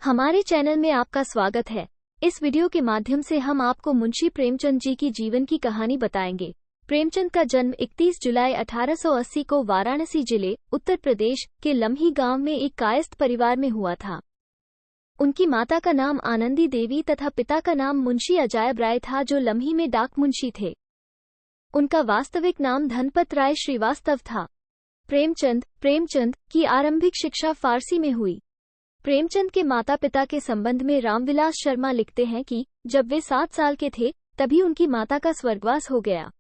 हमारे चैनल में आपका स्वागत है। इस वीडियो के माध्यम से हम आपको मुंशी प्रेमचंद जी की जीवन की कहानी बताएंगे। प्रेमचंद का जन्म 31 जुलाई 1880 को वाराणसी जिले उत्तर प्रदेश के लम्ही गांव में एक कायस्थ परिवार में हुआ था। उनकी माता का नाम आनंदी देवी तथा पिता का नाम मुंशी अजायब राय था, जो लम्ही में डाक मुंशी थे। उनका वास्तविक नाम धनपत राय श्रीवास्तव था। प्रेमचंद की आरंभिक शिक्षा फारसी में हुई। प्रेमचंद के माता पिता के संबंध में रामविलास शर्मा लिखते हैं कि जब वे 7 साल के थे तभी उनकी माता का स्वर्गवास हो गया।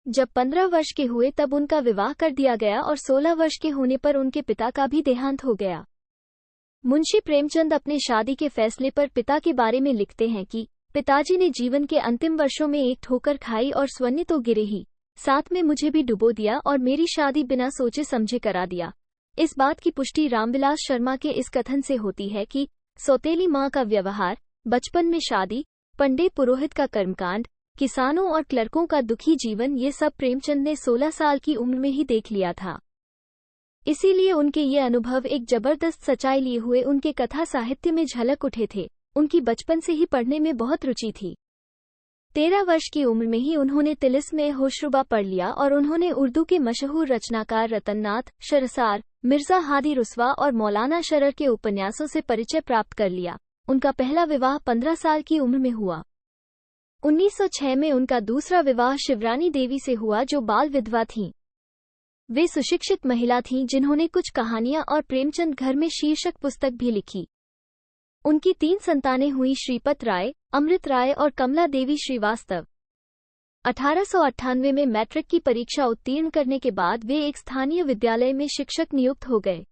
जब 15 वर्ष के हुए तब उनका विवाह कर दिया गया और 16 वर्ष के होने पर उनके पिता का भी देहांत हो गया। मुंशी प्रेमचंद अपने शादी के फैसले पर पिता के बारे में लिखते हैं कि पिताजी ने जीवन के अंतिम वर्षों में एक ठोकर खाई और स्वर्ण तो गिरे ही, साथ में मुझे भी डुबो दिया और मेरी शादी बिना सोचे समझे करा दिया। इस बात की पुष्टि रामविलास शर्मा के इस कथन से होती है कि सौतेली माँ का व्यवहार, बचपन में शादी, पंडित पुरोहित का कर्मकांड, किसानों और क्लर्कों का दुखी जीवन, ये सब प्रेमचंद ने 16 साल की उम्र में ही देख लिया था। इसीलिए उनके ये अनुभव एक जबरदस्त सच्चाई लिए हुए उनके कथा साहित्य में झलक उठे थे। उनकी बचपन से ही पढ़ने में बहुत रुचि थी। 13 वर्ष की उम्र में ही उन्होंने तिलिस्म होशरुबा पढ़ लिया और उन्होंने उर्दू के मशहूर रचनाकार रतननाथ, शहरसार, मिर्जा हादी रुस्वा और मौलाना शरर के उपन्यासों से परिचय प्राप्त कर लिया। उनका पहला विवाह 15 साल की उम्र में हुआ। 1906 में उनका दूसरा विवाह शिवरानी देवी से हुआ, जो बाल विधवा थीं। वे सुशिक्षित महिला थीं जिन्होंने कुछ कहानियां और प्रेमचंद घर में शीर्षक पुस्तक भी लिखी। उनकी 3 संतानें हुई, श्रीपत राय, अमृत राय और कमला देवी श्रीवास्तव। 1898 में मैट्रिक की परीक्षा उत्तीर्ण करने के बाद वे एक स्थानीय विद्यालय में शिक्षक नियुक्त हो गए।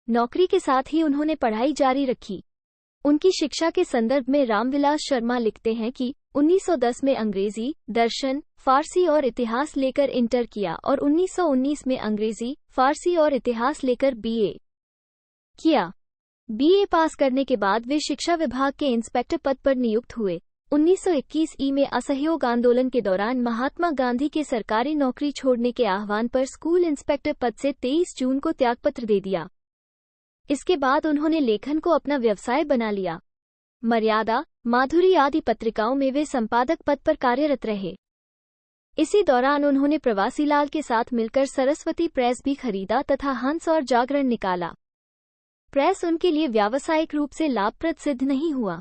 नौकरी के साथ ही उन्होंने पढ़ाई जारी रखी। उनकी शिक्षा के संदर्भ में रामविलास शर्मा लिखते हैं कि 1910 में अंग्रेजी, दर्शन, फारसी और इतिहास लेकर इंटर किया और 1919 में अंग्रेजी, फारसी और इतिहास लेकर बीए किया। बीए पास करने के बाद वे शिक्षा विभाग के इंस्पेक्टर पद पर नियुक्त हुए। 1921 में असहयोग आंदोलन के दौरान महात्मा गांधी के सरकारी नौकरी छोड़ने के आह्वान पर स्कूल इंस्पेक्टर पद से 23 जून को त्यागपत्र दे दिया। इसके बाद उन्होंने लेखन को अपना व्यवसाय बना लिया। मर्यादा, माधुरी आदि पत्रिकाओं में वे संपादक पद पर कार्यरत रहे। इसी दौरान उन्होंने प्रवासीलाल के साथ मिलकर सरस्वती प्रेस भी खरीदा तथा हंस और जागरण निकाला। प्रेस उनके लिए व्यावसायिक रूप से लाभप्रद सिद्ध नहीं हुआ।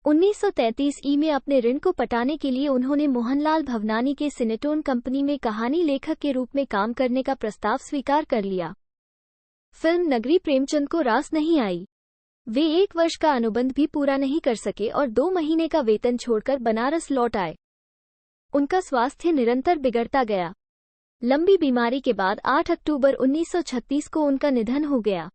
1933 में अपने ऋण को पटाने के लिए उन्होंने मोहनलाल भवनानी के सिनेटोन कंपनी में कहानी लेखक के रूप में काम करने का प्रस्ताव स्वीकार कर लिया। फिल्म नगरी प्रेमचंद को रास नहीं आई। वे 1 वर्ष का अनुबंध भी पूरा नहीं कर सके और 2 महीने का वेतन छोड़कर बनारस लौट आए। उनका स्वास्थ्य निरंतर बिगड़ता गया। लंबी बीमारी के बाद 8 अक्टूबर 1936 को उनका निधन हो गया।